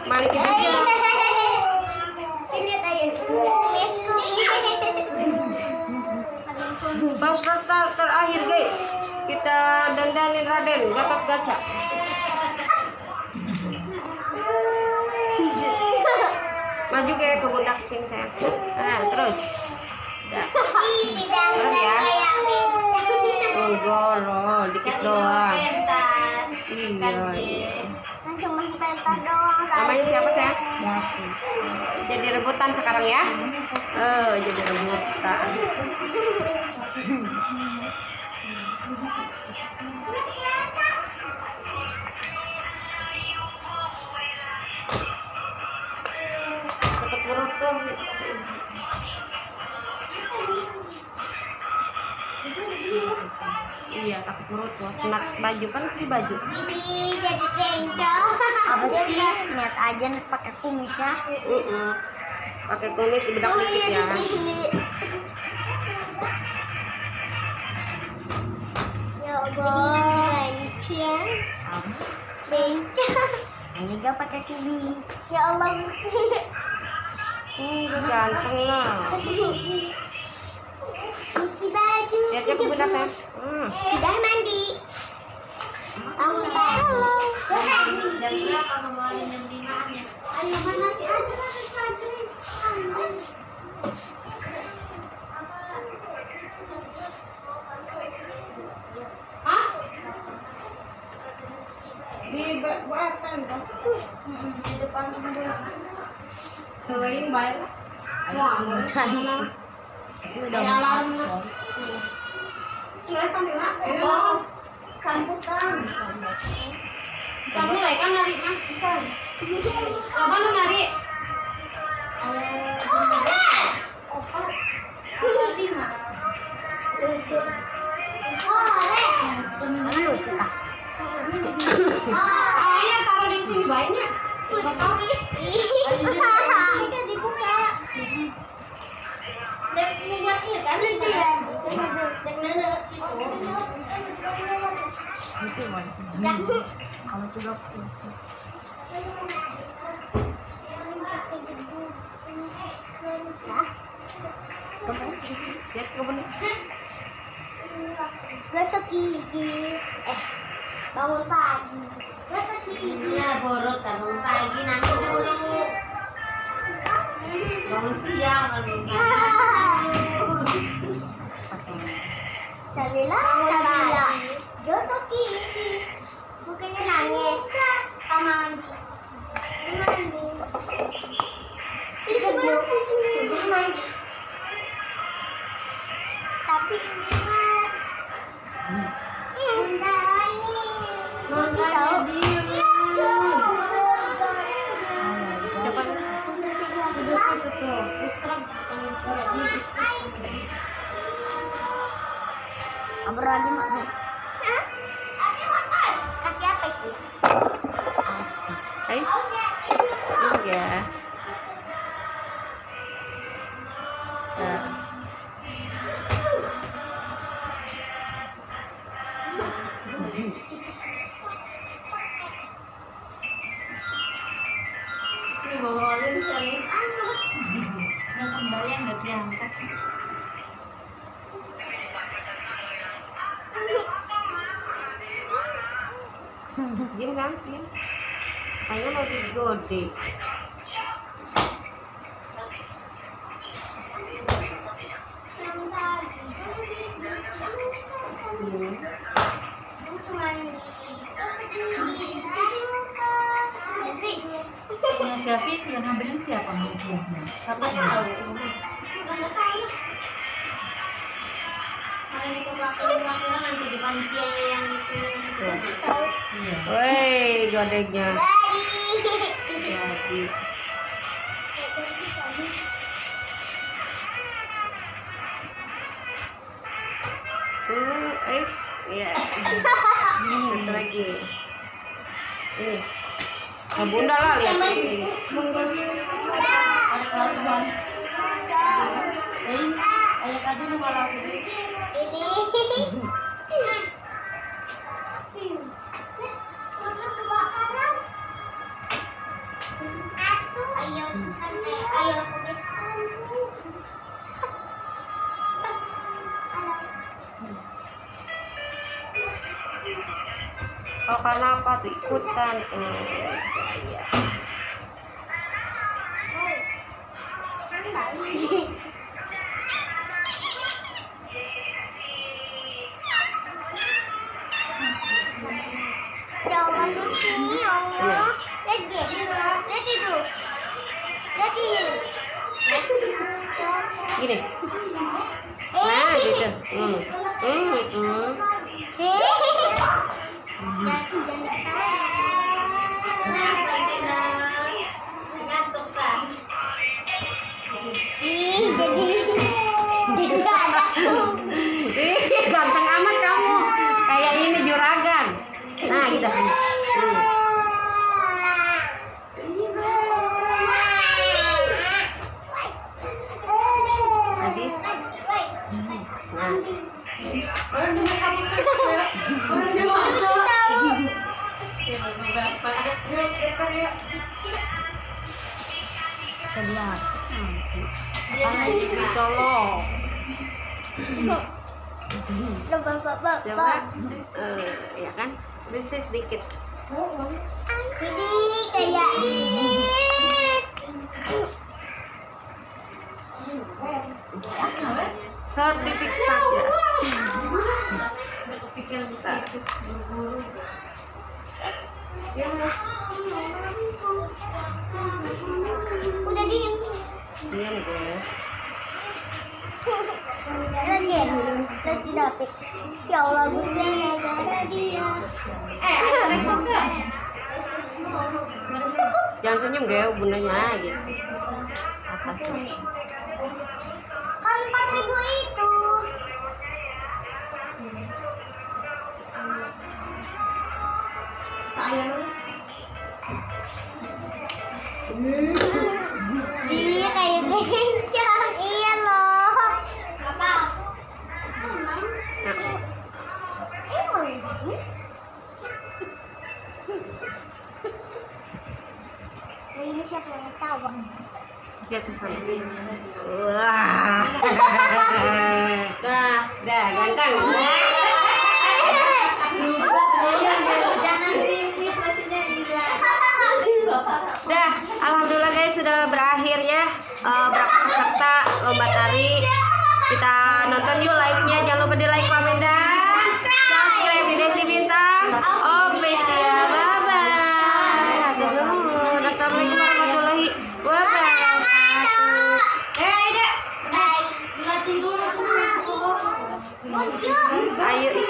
Balikin aja. Peserta terakhir guys, kita dandanin Raden Gatot Kaca. Maju kayak ke bunda kesini sayang. Nah terus, terus ya. Enggak loh, dikit doang. Iya. Cuma pentas doang. Namanya siapa sayang? Jadi rebutan sekarang ya. Jadi rebutan. Cepet urut tuh. Iya, takut urut tuh. Kena baju kan di baju. Ini jadi bencong. Apa sih? Lihat aja nih pakai kumis ya. Pakai kumis dibedak dikit ya. Ya Allah, bencong. Ini gak pakai kumis. Ya Allah. Ganteng lah. Cuci baju. Lihat ya bedak saya. Sudah mandi. Halo. Jam berapa ngomongin jam 5-an ya? Nanti aja Di buatan kan? Di depan Selain baik. Wah, nggak sana. udah Alarm. Nggak sambil nak. sambutan. Kamu mulai kan nari mas bisa. Apa lu nari? Lucu kah? Iya taruh di sini banyak. Dibuka. Dan buat ini kan Lucu ya. kamu juga Lihat kebun. Gosok gigi. Bangun pagi. Gosok gigi. ya borot kan bangun pagi nanti dulu bangun siang kan Sabila. Gosok gigi. Bukannya nangis. Mandi. Itu baru sudah mandi. Tapi Bunda ini tahu Cepat. itu tuh pusrem Berani mak. Kasih apa itu? Guys. Iya. Nah. ini bawain serius amat nggak kebayang nggak diangkat Gini kan? Gini. Kayaknya mau digode. ya David yang ngambilin siapa hadiahnya siapa tahu nanti di panitianya yang itu iya Woi, godeknya. Jadi. Iya. Satu lagi. Ini. Nah, bunda lah lihat ini. ayah tadi lu malah Kebakaran. Ayo santai, ayo tulis. Oh, karena apa tuh ikutan? Iya. Ya Allah, begini ya Allah. Lihat dia. Lihat itu. Lihat ini. Gini. Nah, gitu. Kenapa Tina? Ngantuk kan? Jadi ada. Ih, ganteng amat kamu. Kayak ini juragan. Nah, gitu. Lagi. Nah. Orang dewasa. Ya, Bapak. Sebelah. Dia nanya Di Solo. Bapak. Coba. Ya kan? Bersih sedikit. Ini kayak Setitik saja. Nggak kepikiran begitu. Buru-buru. udah diem. Diam gue. Lagi. Lagi dapet. Ya Allah, bunda ada dia. Rekam nggak? Jangan senyum gue, bundanya gitu. Atasnya. Kan 4.000 itu. Iya kayak bencong. Iya loh. Apa? Nah, Emang ini siapa yang tahu? dia ke sana. Wah. Dah, ganteng. Jangan tipis maksudnya hilang. Dah, alhamdulillah guys sudah berakhir ya. Berapa peserta lomba tari. Kita nonton yuk live-nya. Jangan lupa di like, komen dan subscribe di Desi Bintang Official. Bye bye. Assalamualaikum warahmatullahi wabarakatuh. Ida. Dilatih dulu. Bonjour. Ayo.